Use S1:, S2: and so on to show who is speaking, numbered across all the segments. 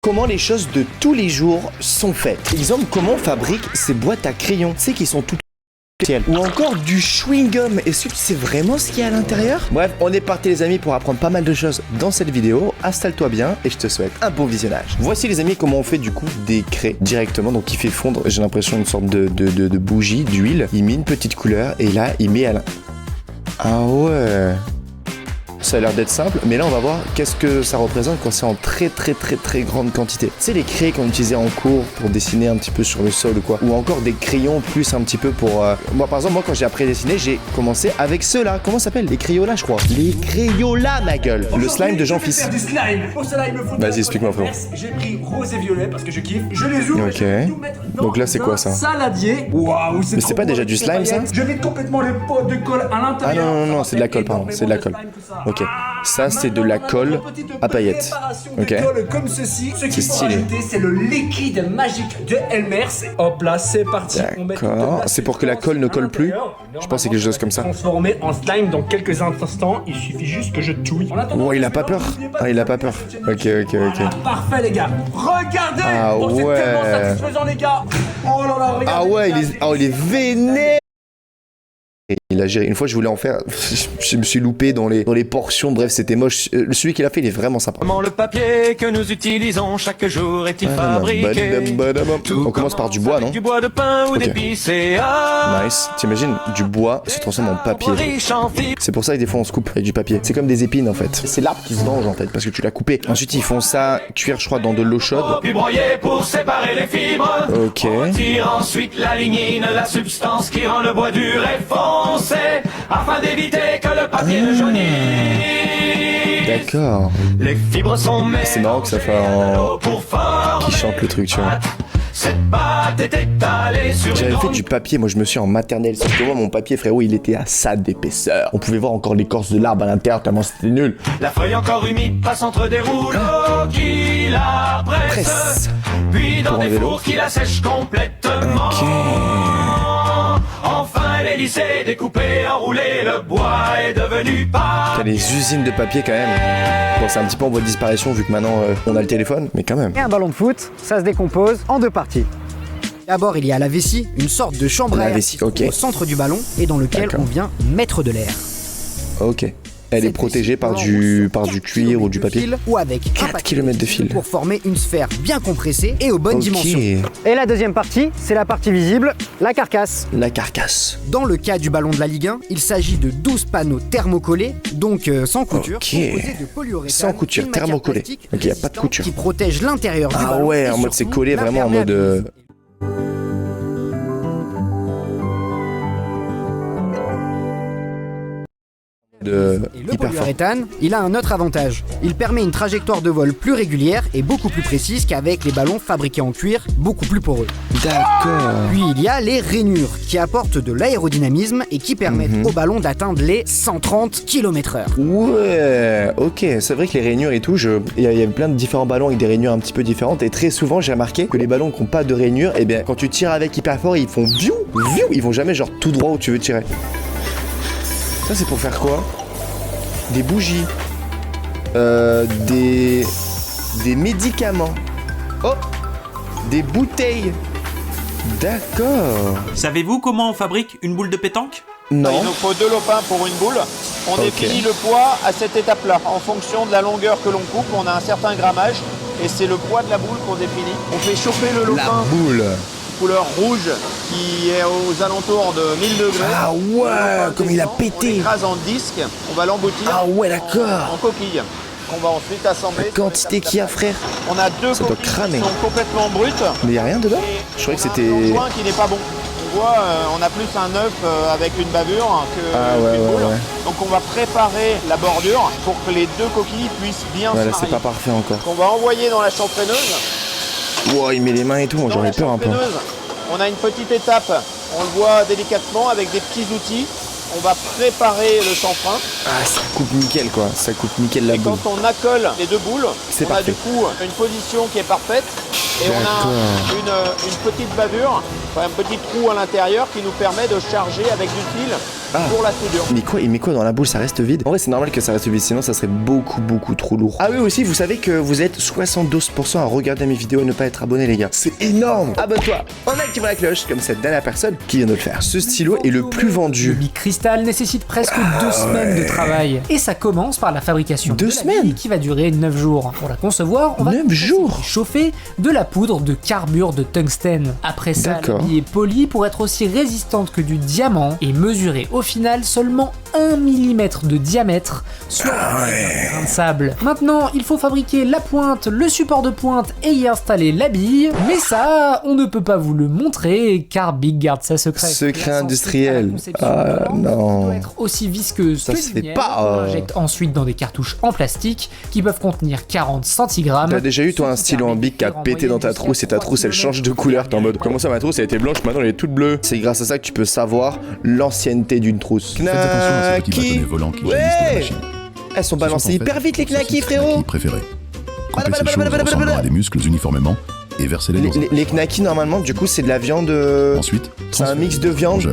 S1: Comment les choses de tous les jours sont faites. Exemple, comment on fabrique ces boîtes à crayons. Tu sais qui sont toutes ciel. Ou encore du chewing-gum. Est-ce que tu sais vraiment ce qu'il y a à l'intérieur? Bref, on est parti les amis pour apprendre pas mal de choses dans cette vidéo. Installe-toi bien et je te souhaite un bon visionnage. Voici les amis comment on fait du coup des craies directement. Donc il fait fondre, j'ai l'impression, une sorte de bougie, d'huile. Il met une petite couleur et là il met à la... Ah ouais. Ça a l'air d'être simple, mais là on va voir qu'est-ce que ça représente quand c'est en très grande quantité. Tu sais les crayons qu'on utilisait en cours pour dessiner un petit peu sur le sol ou quoi, ou encore des crayons plus un petit peu pour... Moi par exemple, quand j'ai appris à dessiner, j'ai commencé avec ceux-là. Comment ça s'appelle? Les Crayolas je crois. Les Crayolas ma gueule. Le slime de Jean-Fils.
S2: Du slime. Pour cela il me faut...
S1: Vas-y explique-moi frérot.
S2: J'ai pris rose et violet parce que je kiffe. Je les ouvre.
S1: Ok. Donc là c'est quoi ça?
S2: Saladier. Waouh, c'est...
S1: Mais c'est pas déjà du slime ça?
S2: Je vide complètement les pots de colle à l'intérieur.
S1: Ah non, c'est de la colle pardon, c'est de la colle. Ok. Ça c'est de la colle à paillettes. Ok.
S2: Comme ceci. Ce
S1: C'est
S2: qu'il faut
S1: stylé.
S2: ajouter, c'est le liquide magique de Elmer's. Hop là, c'est parti.
S1: D'accord. C'est pour que la colle ne colle plus. Je pense que c'est quelque chose comme ça.
S2: Transformé en slime dans quelques instants. Il suffit juste que je touille.
S1: Oh il a pas peur. Ah il a pas peur. Ok.
S2: Parfait les gars. Regardez.
S1: Ah
S2: Oh, c'est
S1: ouais.
S2: tellement satisfaisant les gars. Oh là là, regardez.
S1: Ah ouais, il est vénère. Il a géré. Une fois, je voulais en faire. Je me suis loupé dans les portions. Bref, c'était moche. Celui qu'il a fait, il est vraiment sympa.
S3: Comment le papier que nous utilisons chaque jour est-il fabriqué?
S1: On commence par du bois, non?
S3: Du bois de pin ou
S1: Ok.
S3: d'épicéa.
S1: Nice. T'imagines, du bois se transforme en papier.
S3: Riche en fibres.
S1: C'est pour ça que des fois on se coupe avec du papier. C'est comme des épines en fait. C'est l'arbre qui se venge en fait parce que tu l'as coupé. Ensuite ils font ça cuire je crois dans de l'eau chaude.
S3: Puis broyer pour séparer les fibres.
S1: Ok.
S3: On retire ensuite la lignine, la substance qui rend le bois dur et foncé, afin d'éviter que le papier ne jaunisse.
S1: D'accord.
S3: Les fibres sont mélangées.
S1: C'est marrant que ça fait un...
S3: pour former
S1: qui chante le truc tu vois.
S3: Cette pâte est étalée sur
S1: J'avais
S3: une
S1: fait
S3: grande
S1: du papier, moi je me suis en maternelle. Sauf que moi mon papier frérot il était à ça d'épaisseur. On pouvait voir encore l'écorce de l'arbre à l'intérieur tellement c'était nul.
S3: La feuille encore humide passe entre des rouleaux qui la pressent,
S1: Presse.
S3: puis dans
S1: Pour
S3: des
S1: enlever l'eau.
S3: fours qui la sèchent complètement.
S1: Ok.
S3: Enfin, elle est lissée, découpée, enroulée, le bois est devenu pâte.
S1: T'as les usines de papier quand même. Bon c'est un petit peu en voie de disparition vu que maintenant on a le téléphone, mais quand même.
S4: Et un ballon de foot, ça se décompose en deux parties. D'abord, il y a la vessie, une sorte de chambre
S1: La
S4: à air
S1: vessie,
S4: qui se trouve
S1: ok.
S4: au centre du ballon et dans lequel
S1: D'accord.
S4: on vient mettre de l'air.
S1: Ok. Elle est
S4: Cette
S1: protégée
S4: vessie
S1: par
S4: peut
S1: du
S4: enrober sur
S1: cuir
S4: 4
S1: ou du
S4: kilomètres de
S1: papier.
S4: fil ou avec
S1: 4
S4: un paquet
S1: kilomètres de fil.
S4: pour former une sphère bien compressée et aux bonnes
S1: Ok.
S4: dimensions. Et la deuxième partie, c'est la partie visible, la carcasse.
S1: La carcasse.
S4: Dans le cas du ballon de la Ligue 1, il s'agit de 12 panneaux thermocollés, donc sans couture,
S1: Ok.
S4: composés de polyuréthane,
S1: Sans couture,
S4: une matière
S1: thermocollé.
S4: plastique
S1: Ok, y a pas de
S4: résistante
S1: couture.
S4: qui protège l'intérieur du
S1: Ah
S4: ballon.
S1: ouais,
S4: et
S1: en mode c'est
S4: surtout
S1: collé vraiment en mode
S4: l'imperméabilité. Et le
S1: hyper fort.
S4: polyuréthane, il a un autre avantage. Il permet une trajectoire de vol plus régulière et beaucoup plus précise qu'avec les ballons fabriqués en cuir, beaucoup plus poreux.
S1: D'accord.
S4: Puis il y a les rainures, qui apportent de l'aérodynamisme et qui permettent au ballon d'atteindre les 130 km/h.
S1: Ouais, ok, c'est vrai que les rainures et tout, il y a plein de différents ballons avec des rainures un petit peu différentes et très souvent j'ai remarqué que les ballons qui n'ont pas de rainures, eh bien quand tu tires avec hyper fort, ils font viou, viou, ils vont jamais genre tout droit où tu veux tirer. Ça c'est pour faire quoi? Des bougies, des médicaments, oh, des bouteilles. D'accord.
S5: Savez-vous comment on fabrique une boule de pétanque?
S1: Non.
S6: Il nous faut 2 lopins pour une boule. On
S1: Ok.
S6: définit le poids à cette étape-là. En fonction de la longueur que l'on coupe, on a un certain grammage et c'est le poids de la boule qu'on définit. On fait chauffer le
S1: La
S6: lopin
S1: boule.
S6: couleur rouge qui est aux alentours de 1000 degrés.
S1: Ah ouais, comme il a
S6: On
S1: pété.
S6: l'écrase en disque, on va l'emboutir
S1: Ah ouais, d'accord.
S6: en coquille. On va ensuite assembler.
S1: La quantité qu'il y a, frère.
S6: On a 2
S1: Ça doit
S6: coquilles
S1: cramer.
S6: qui sont complètement brutes.
S1: Mais y a rien dedans?
S6: Et
S1: Je croyais que
S6: on a
S1: c'était...
S6: un joint qui n'est pas bon. On voit, on a plus un œuf avec une bavure que
S1: Ah ouais,
S6: qu'une
S1: ouais,
S6: boule.
S1: ouais.
S6: Donc on va préparer la bordure pour que les 2 coquilles puissent bien
S1: Ouais,
S6: se
S1: là c'est
S6: marier.
S1: pas parfait encore.
S6: On va envoyer dans la champrenneuse.
S1: Wow, il met les mains et tout, moi
S6: Dans
S1: j'aurais
S6: la
S1: peur un peu.
S6: champrenneuse, on a une petite étape. On le voit délicatement avec des petits outils. On va préparer le chanfrein.
S1: Ah, ça coupe nickel quoi, ça coupe nickel la
S6: Et
S1: boule.
S6: quand on accole les 2 boules,
S1: C'est
S6: on a
S1: parfait.
S6: du coup une position qui est parfaite. Et on a une petite bavure, enfin un petit trou à l'intérieur qui nous permet de charger avec du fil pour la soudure.
S1: Il met quoi dans la boule? Ça reste vide? En vrai, c'est normal que ça reste vide, sinon ça serait beaucoup trop lourd. Ah oui, aussi, vous savez que vous êtes 72% à regarder mes vidéos et ne pas être abonné, les gars. C'est énorme! Abonne-toi en activant la cloche, comme cette dernière personne qui vient de le faire. Ce stylo est le plus vendu.
S7: Le Bic Cristal nécessite presque 2 semaines de travail. Et ça commence par la fabrication
S1: 2
S7: de la bille qui va durer 9 jours. Pour la concevoir, on va
S1: 9 jours
S7: chauffer de la poudre de carbure de tungstène. Après ça, la bille est polie pour être aussi résistante que du diamant et mesurer au final seulement 1 mm de diamètre, soit un grain de sable. Maintenant, il faut fabriquer la pointe, le support de pointe et y installer la bille. Mais ça, on ne peut pas vous le montrer car Bic garde ça secret.
S1: Secret industriel. Ah non.
S7: Doit être aussi visqueuse
S1: ça
S7: que
S1: se fait
S7: lumière.
S1: pas.
S7: On l'injecte ensuite dans des cartouches en plastique qui peuvent contenir 40 centigrammes.
S1: T'as déjà eu toi un stylo en bic qui a pété dans ta trousse et ta trousse elle change de couleur, t'es en mode comment ça ma trousse elle était blanche maintenant elle est toute bleue. C'est grâce à ça que tu peux savoir l'ancienneté d'une trousse.
S8: Faites attention à ces petits bâtonnets volants qui jaillissent de la machine.
S1: Elles sont balancées hyper vite les knackis frérot.
S8: Préférés. Coupez ces choses ressemblant à des muscles uniformément et versez-les dans un...
S1: Les knackis normalement du coup c'est de la viande.
S8: Ensuite,
S1: c'est un mix de viande,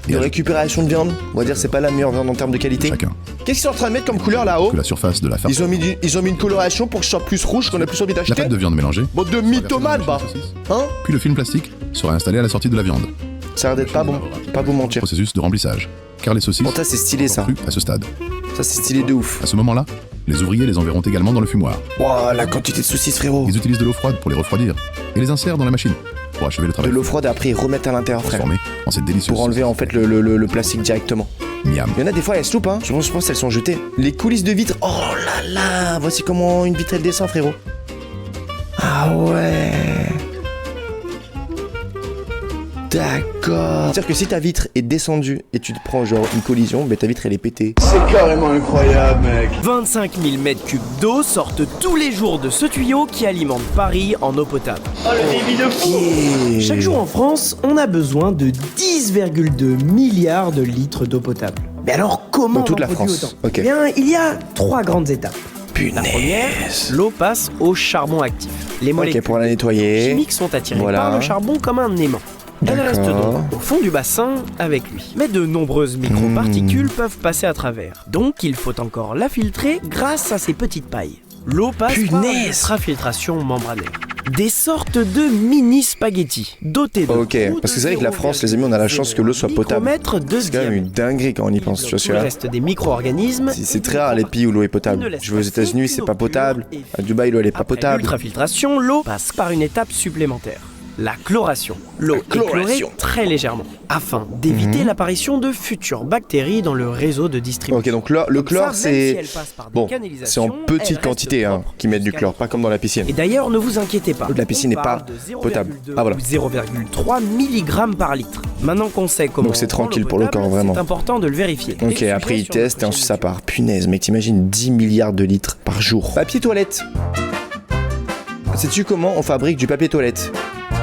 S1: de récupération de viande. On va dire c'est pas la meilleure viande en termes de qualité.
S8: Chacun.
S1: Qu'est-ce qu'ils sont en train de mettre comme couleur là-haut?
S8: Que la surface de la farce.
S1: Ils ont mis une coloration pour que je sois plus rouge, qu'on ait plus envie
S8: La
S1: d'acheter.
S8: pâte de viande mélangée.
S1: Bon de mythomane bah. Hein?
S8: Puis le film plastique sera installé à la sortie de la viande.
S1: Ça a l'air d'être pas bon, pas vous mentir.
S8: Processus de remplissage. Car les saucisses
S1: Bon ça c'est stylé ça.
S8: à ce stade.
S1: Ça c'est stylé de ouf.
S8: À ce moment-là, les ouvriers les enverront également dans le fumoir.
S1: Wow, la quantité de saucisses frérot.
S8: Ils utilisent de l'eau froide pour les refroidir et les insèrent dans la machine pour achever le travail.
S1: De l'eau froide et après ils remettent à l'intérieur frère.
S8: Transformé en cette délicieuse
S1: Pour enlever en fait le plastique directement.
S8: miam.
S1: Il y en a des fois elles se loupent hein. Je pense qu'elles sont jetées. Les coulisses de vitre. Oh là là. Voici comment une vitre elle descend frérot. Ah ouais. D'accord. C'est-à-dire que si ta vitre est descendue et tu te prends genre une collision, ben ta vitre elle est pétée.
S6: C'est carrément incroyable mec.
S9: 25 000 mètres cubes d'eau sortent tous les jours de ce tuyau qui alimente Paris en eau potable.
S6: Oh le débit de fou.
S9: Chaque jour en France, on a besoin de 10,2 milliards de litres d'eau potable. Mais alors comment
S1: Dans toute
S9: on
S1: la
S9: produit
S1: France.
S9: autant
S1: Ok.
S9: Eh bien, il y a 3 grandes étapes. La première,
S1: Punaise.
S9: l'eau passe au charbon actif. Les molécules
S1: Ok pour la nettoyer.
S9: chimiques sont attirées
S1: Voilà.
S9: par le charbon comme un aimant. Elle reste
S1: D'accord.
S9: donc au fond du bassin avec lui. Mais de nombreuses microparticules peuvent passer à travers. Donc il faut encore la filtrer grâce à ces petites pailles. L'eau passe par une ultrafiltration membranaire. Des sortes de mini spaghettis dotés de
S1: Ok, parce que c'est vrai que la France, les amis, on a la chance que l'eau soit potable.
S9: micromètres de
S1: C'est quand même une
S9: diamètre.
S1: dinguerie quand on y pense, tu vois
S9: Tout le
S1: celui-là.
S9: reste des micro-organismes.
S1: C'est très rare les pays où l'eau est potable. Je vais aux États-Unis, c'est pas potable. À Dubaï, l'eau elle est pas
S9: Après
S1: potable.
S9: l'ultrafiltration, l'eau passe par une étape supplémentaire. La chloration. L'eau est chlorée
S1: chloration.
S9: très légèrement, afin d'éviter l'apparition de futures bactéries dans le réseau de distribution.
S1: Ok, donc là, le
S9: Comme ça,
S1: chlore
S9: même si
S1: c'est.
S9: elle passe par des
S1: Bon, c'est
S9: canalisations,
S1: en
S9: elle
S1: petite
S9: reste
S1: quantité hein,
S9: propre
S1: qu'ils mettent du
S9: jusqu'à
S1: chlore, pas comme dans la piscine.
S9: Et d'ailleurs, ne vous inquiétez pas.
S1: L'eau de la piscine
S9: on
S1: n'est pas
S9: parle de 0,2
S1: potable. Ah, voilà.
S9: ou 0,3 mg par litre. Maintenant qu'on sait comment.
S1: Donc c'est
S9: on prend
S1: tranquille
S9: l'eau
S1: pour le
S9: potable,
S1: corps, vraiment.
S9: C'est important de le vérifier.
S1: Ok,
S9: Et
S1: après
S9: sujet
S1: ils
S9: sur
S1: testent et
S9: notre
S1: ensuite ça
S9: chaîne
S1: part. Punaise, mec, t'imagines 10 milliards de litres par jour. Papier toilette. Sais-tu comment on fabrique du papier toilette?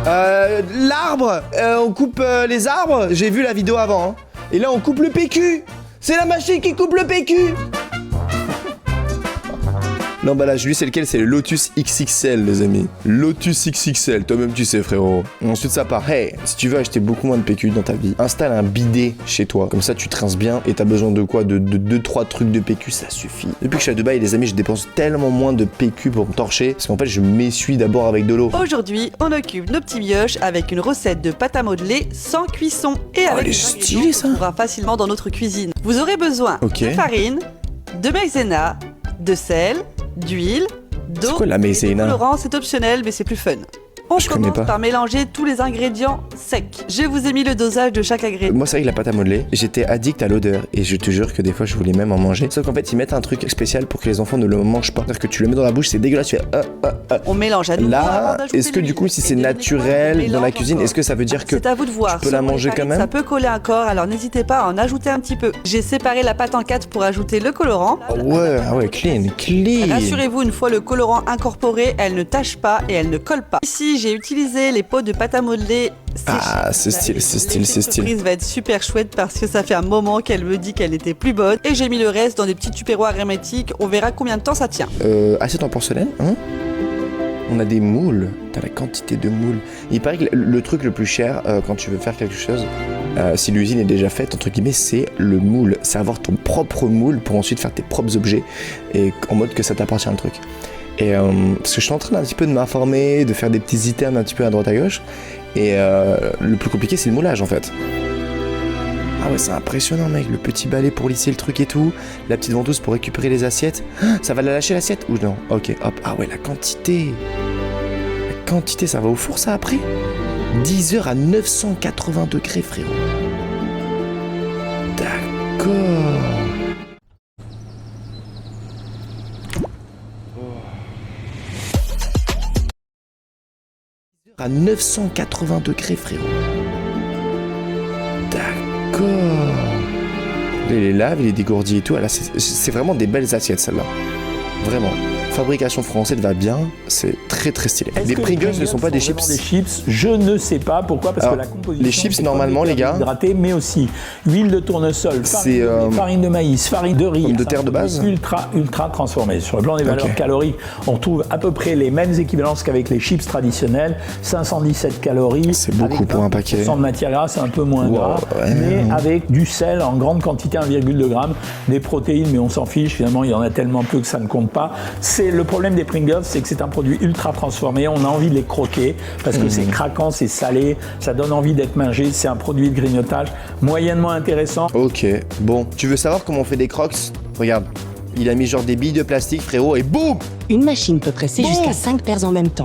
S1: L'arbre. On coupe les arbres. J'ai vu la vidéo avant. Hein. Et là on coupe le PQ. C'est la machine qui coupe le PQ. L'emballage, lui, c'est lequel? C'est le Lotus XXL, les amis. Lotus XXL, toi-même tu sais, frérot. Ensuite, ça part. Hey, si tu veux acheter beaucoup moins de PQ dans ta vie, installe un bidet chez toi. Comme ça, tu te rinces bien et t'as besoin de quoi? De 2-3 trucs de PQ, ça suffit. Depuis que je suis à Dubaï, les amis, je dépense tellement moins de PQ pour me torcher. Parce qu'en fait, je m'essuie d'abord avec de l'eau.
S10: Aujourd'hui, on occupe nos petits mioches avec une recette de pâte à modeler sans cuisson et avec
S1: elle est
S10: des
S1: stylée,
S10: ingrédients
S1: ça.
S10: qu'on trouvera facilement dans notre cuisine. Vous aurez besoin
S1: Ok.
S10: de farine, de maïzena, de sel, d'huile, d'eau.
S1: C'est quoi la
S10: et de
S1: maïzena?
S10: colorant, c'est optionnel mais c'est plus fun. On
S1: Je connais
S10: commence
S1: pas.
S10: par mélanger tous les ingrédients secs. Je vous ai mis le dosage de chaque ingrédient.
S1: Moi, c'est vrai que la pâte à modeler, j'étais addict à l'odeur et je te jure que des fois, je voulais même en manger. Sauf qu'en fait, ils mettent un truc spécial pour que les enfants ne le mangent pas. C'est-à-dire que tu le mets dans la bouche, c'est dégueulasse. Tu fais
S10: On mélange à nouveau avant
S1: Là,
S10: d'ajouter
S1: est-ce que du
S10: l'huile.
S1: coup, si
S10: Et
S1: c'est
S10: dernier
S1: naturel
S10: point, on
S1: dans la
S10: mélange
S1: cuisine,
S10: encore.
S1: est-ce que ça veut dire que
S10: C'est à vous de voir.
S1: tu peux la
S10: Selon les
S1: manger quand
S10: farines,
S1: même?
S10: Ça peut coller encore, alors n'hésitez pas à en ajouter un petit peu. J'ai séparé la pâte en 4 pour ajouter le colorant.
S1: Ah ouais, clean.
S10: Rassurez-vous, une fois le colorant incorporé, elle ne tâche pas et elle ne colle pas. Ici, j'ai utilisé les pots de pâte à modeler séchés.
S1: Ah, c'est style, c'est style, c'est style.
S10: La surprise va être super chouette parce que ça fait un moment qu'elle me dit qu'elle était plus bonne. Et j'ai mis le reste dans des petits tupperwares hermétiques. On verra combien de temps ça tient.
S1: Assiette en porcelaine, hein? On a des moules. T'as la quantité de moules. Il paraît que le truc le plus cher quand tu veux faire quelque chose, si l'usine est déjà faite, entre guillemets, c'est le moule. C'est avoir ton propre moule pour ensuite faire tes propres objets et en mode que ça t'appartient le truc. Et parce que je suis en train d'un petit peu de m'informer, de faire des petits items un petit peu à droite à gauche. Et le plus compliqué, c'est le moulage en fait. Ah ouais, c'est impressionnant, mec. Le petit balai pour lisser le truc et tout. La petite ventouse pour récupérer les assiettes. Ça va la lâcher l'assiette ou non? Ok, hop. Ah ouais, la quantité. La quantité, ça va au four ça après? 10 heures à 980 degrés, frérot. D'accord. À 980 degrés, frérot. D'accord. Il les lave, il les dégourdit et tout. Là, c'est vraiment des belles assiettes, celle-là. Vraiment. Fabrication française va bien, c'est très très stylé. Les Pringles ne sont pas des chips.
S11: Des chips, je ne sais pas pourquoi, parce
S1: alors,
S11: que la composition.
S1: Les chips, normalement, les gars.
S11: Hydraté, mais aussi huile de tournesol, farine de maïs, farine de riz.
S1: Pomme de terre de base.
S11: Ultra transformé. Sur le plan des valeurs caloriques, on trouve à peu près les mêmes équivalences qu'avec les chips traditionnels. 517 calories.
S1: C'est beaucoup pour un paquet.
S11: 100 de matière grasse, c'est un peu moins gras, mais avec du sel en grande quantité, 1,2 g, des protéines, mais on s'en fiche. Finalement, il y en a tellement peu que ça ne compte pas. Le problème des Pringles, c'est que c'est un produit ultra transformé. On a envie de les croquer parce que c'est craquant, c'est salé, ça donne envie d'être mangé. C'est un produit de grignotage moyennement intéressant.
S1: Ok, bon. Tu veux savoir comment on fait des crocs? Regarde, il a mis genre des billes de plastique, frérot, et boum!
S12: Une machine peut presser jusqu'à 5 paires en même temps.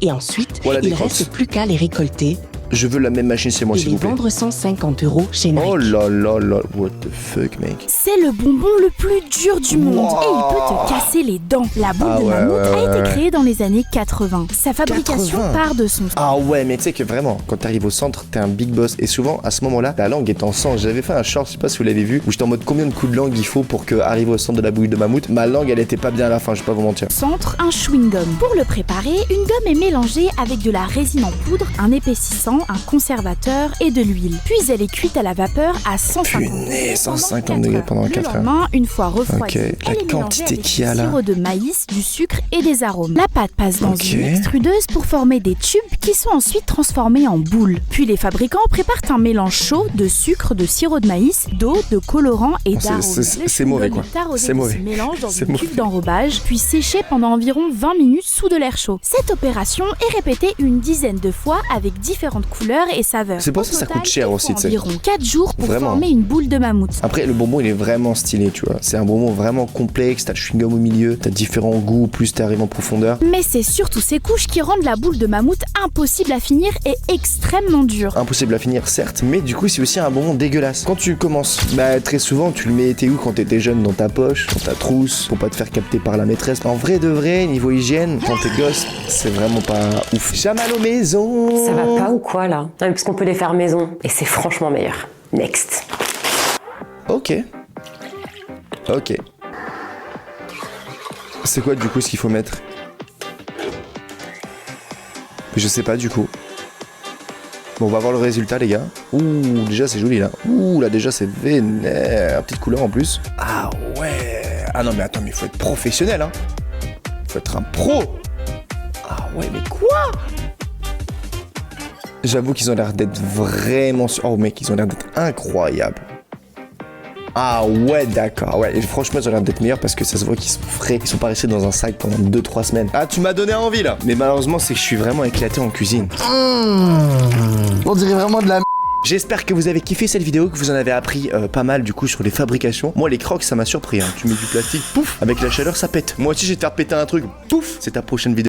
S12: Et ensuite,
S1: voilà,
S12: il ne reste plus qu'à les récolter.
S1: Je veux la même machine chez moi, s'il vous plaît.
S12: Et les vendre 150 € chez Nike.
S1: Oh là là là, what the fuck, mec.
S13: C'est le bonbon le plus dur du monde et il peut te casser les dents. La boule de mammouth a été créée dans les années 80. Sa fabrication part de son...
S1: Ah ouais, mais tu sais que vraiment, quand t'arrives au centre, t'es un big boss. Et souvent, à ce moment-là, ta langue est en sang. J'avais fait un short, je sais pas si vous l'avez vu, où j'étais en mode combien de coups de langue il faut pour arriver au centre de la boule de mammouth. Ma langue, elle était pas bien à la fin, je vais pas vous mentir.
S13: Centre, un chewing-gum. Pour le préparer, une gomme est mélangée avec de la résine en poudre, un épaississant, un conservateur et de l'huile. Puis elle est cuite à la vapeur à 150 degrés.
S1: 150 degrés pendant 4 heures.
S13: Le lendemain, une fois refroidie,
S1: la quantité qu'il y a là.
S13: Du sirop de maïs, du sucre et des arômes. La pâte passe dans une extrudeuse pour former des tubes qui sont ensuite transformés en boules. Puis les fabricants préparent un mélange chaud de sucre, de sirop de maïs, d'eau, de colorant et d'arômes.
S1: C'est mauvais quoi.
S13: C'est mauvais. Mélange dans une tube d'enrobage, puis séché pendant environ 20 minutes sous de l'air chaud. Cette opération est répétée une dizaine de fois avec différentes couleurs et saveurs.
S1: C'est pour ça que ça coûte cher aussi, tu sais.
S13: Environ 4 jours pour former une boule de mammouth.
S1: Après, le bonbon, il est vraiment stylé, tu vois. C'est un bonbon vraiment complexe, t'as le chewing-gum au milieu, t'as différents goûts, plus t'arrives en profondeur.
S13: Mais c'est surtout ces couches qui rendent la boule de mammouth impossible à finir et extrêmement dure.
S1: Impossible à finir, certes, mais du coup, c'est aussi un bonbon dégueulasse. Quand tu commences, très souvent, tu le mettais où quand t'étais jeune? Dans ta poche, dans ta trousse, pour pas te faire capter par la maîtresse. En vrai de vrai, niveau hygiène, quand t'es gosse, c'est vraiment pas ouf. Chamallow maison.
S14: Ça va pas ou quoi là? Non, parce qu'on peut les faire maison et c'est franchement meilleur. Next.
S1: Ok. C'est quoi du coup ce qu'il faut mettre? Je sais pas du coup. Bon, on va voir le résultat les gars. Ouh, déjà c'est joli là. Ouh, là déjà c'est vénère. Petite couleur en plus. Ah ouais. Ah non mais attends, mais il faut être professionnel hein. Faut être un pro. Ah ouais, mais quoi? J'avoue qu'ils ont l'air d'être vraiment... Oh mec, ils ont l'air d'être incroyables. Ah ouais, d'accord. Ouais, et franchement, ils ont l'air d'être meilleurs parce que ça se voit qu'ils sont frais. Ils sont pas restés dans un sac pendant 2-3 semaines. Ah, tu m'as donné envie là. Mais malheureusement, c'est que je suis vraiment éclaté en cuisine. On dirait vraiment de la merde. J'espère que vous avez kiffé cette vidéo, que vous en avez appris pas mal du coup sur les fabrications. Moi les crocs ça m'a surpris hein. Tu mets du plastique, pouf, avec la chaleur ça pète. Moi aussi j'ai te faire péter un truc, pouf. C'est ta prochaine vidéo.